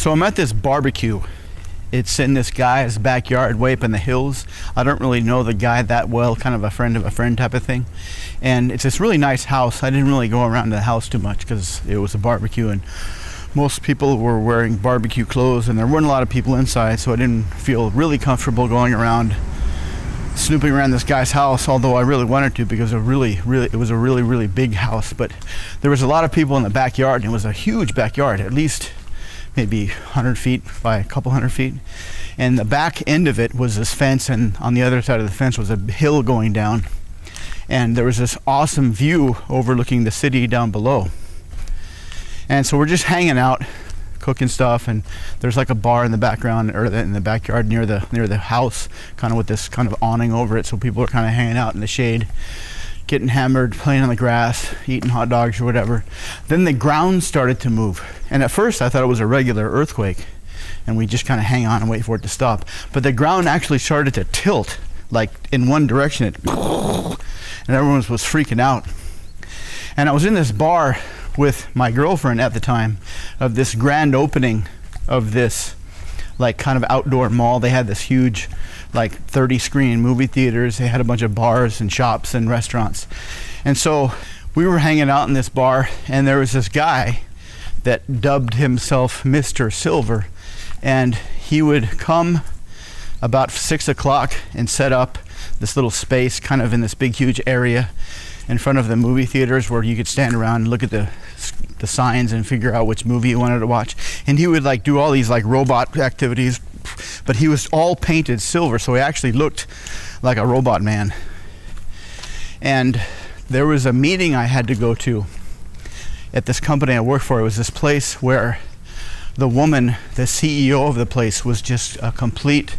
So I'm at this barbecue. It's in this guy's backyard way up in the hills. I don't really know the guy that well, kind of a friend type of thing. And it's this really nice house. I didn't really go around the house too much because it was a barbecue and most people were wearing barbecue clothes and there weren't a lot of people inside, so I didn't feel really comfortable going around snooping around this guy's house, although I really wanted to because it was a really big house. But there was a lot of people in the backyard, and it was a huge backyard, at least maybe 100 feet by a couple hundred feet. And the back end of it was this fence, and on the other side of the fence was a hill going down. And there was this awesome view overlooking the city down below. And so we're just hanging out, cooking stuff, and there's like a bar in the background, or in the backyard near the house, kind of with this kind of awning over it, so people are kind of hanging out in the shade, getting hammered, playing on the grass, eating hot dogs or whatever. Then the ground started to move, and at first I thought it was a regular earthquake, and we just kind of hang on and wait for it to stop. But the ground actually started to tilt, like in one direction, and everyone was freaking out. And I was in this bar with my girlfriend at the time of this grand opening of this like kind of outdoor mall. They had this huge like 30 screen movie theaters. They had a bunch of bars and shops and restaurants. And so we were hanging out in this bar, and there was this guy that dubbed himself Mr. Silver, and he would come about 6 o'clock and set up this little space kind of in this big huge area in front of the movie theaters where you could stand around and look at the signs and figure out which movie you wanted to watch. And he would like do all these like robot activities, but he was all painted silver, so he actually looked like a robot man. And there was a meeting I had to go to at this company I worked for. It was this place where the woman, the CEO of the place, was just a complete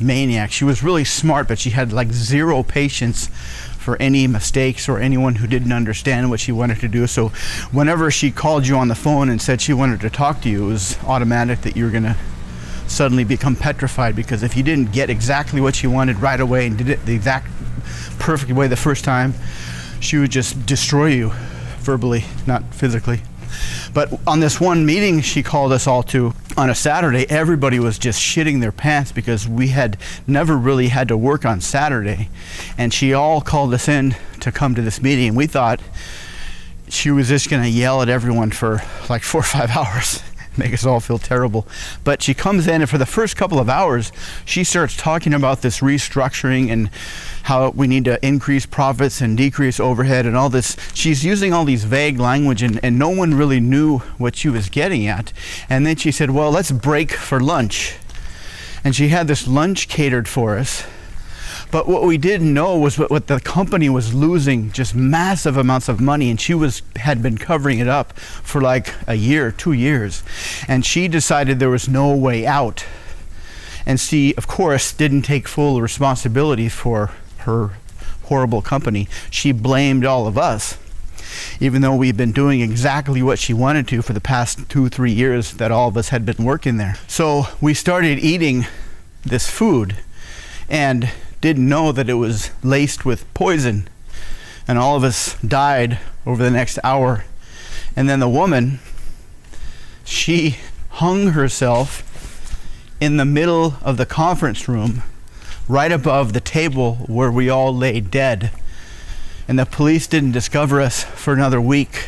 maniac. She was really smart, but she had like zero patience for any mistakes or anyone who didn't understand what she wanted to do. So whenever she called you on the phone and said she wanted to talk to you, it was automatic that you were gonna suddenly become petrified, because if you didn't get exactly what she wanted right away and did it the exact perfect way the first time, she would just destroy you verbally, not physically. But on this one meeting she called us all to on a Saturday, everybody was just shitting their pants because we had never really had to work on Saturday. And she all called us in to come to this meeting. We thought she was just going to yell at everyone for like 4 or 5 hours, make us all feel terrible. But she comes in, and for the first couple of hours, she starts talking about this restructuring and how we need to increase profits and decrease overhead and all this. She's using all these vague language, and no one really knew what she was getting at. And then she said, well, let's break for lunch. And she had this lunch catered for us. But what we didn't know was what the company was losing, just massive amounts of money, and she had been covering it up for like a year, 2 years. And she decided there was no way out. And she, of course, didn't take full responsibility for her horrible company. She blamed all of us, even though we've been doing exactly what she wanted to for the past 2-3 years that all of us had been working there. So we started eating this food and didn't know that it was laced with poison, and all of us died over the next hour. And then the woman, she hung herself in the middle of the conference room, right above the table where we all lay dead. And the police didn't discover us for another week.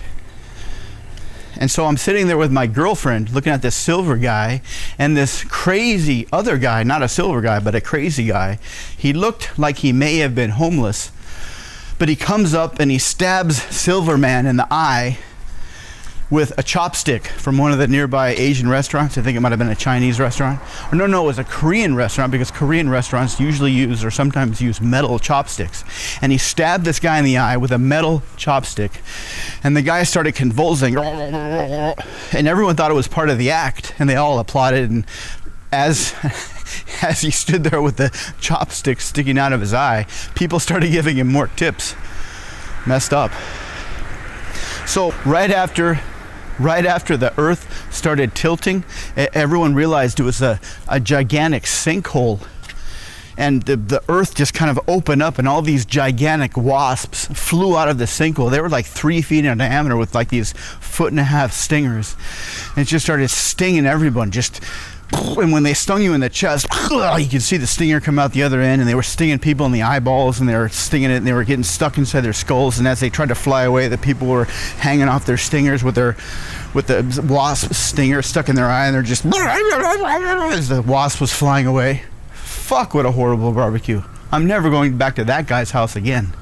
And so I'm sitting there with my girlfriend looking at this silver guy and this crazy other guy, not a silver guy, but a crazy guy. He looked like he may have been homeless, but he comes up and he stabs Silver Man in the eye with a chopstick from one of the nearby Asian restaurants. I think it might have been a Chinese restaurant. Or no, it was a Korean restaurant, because Korean restaurants usually use or sometimes use metal chopsticks. And he stabbed this guy in the eye with a metal chopstick, and the guy started convulsing, and everyone thought it was part of the act, and they all applauded. And as he stood there with the chopstick sticking out of his eye, people started giving him more tips. Messed up. So right after the earth started tilting, everyone realized it was a gigantic sinkhole. and the earth just kind of opened up, and all these gigantic wasps flew out of the sinkhole. They were like 3 feet in diameter with like these 1.5-foot stingers, and it just started stinging everyone. And when they stung you in the chest, you could see the stinger come out the other end, and they were stinging people in the eyeballs, and they were stinging it, and they were getting stuck inside their skulls. And as they tried to fly away, the people were hanging off their stingers with the wasp stinger stuck in their eye, and they're just as the wasp was flying away. Fuck, what a horrible barbecue. I'm never going back to that guy's house again.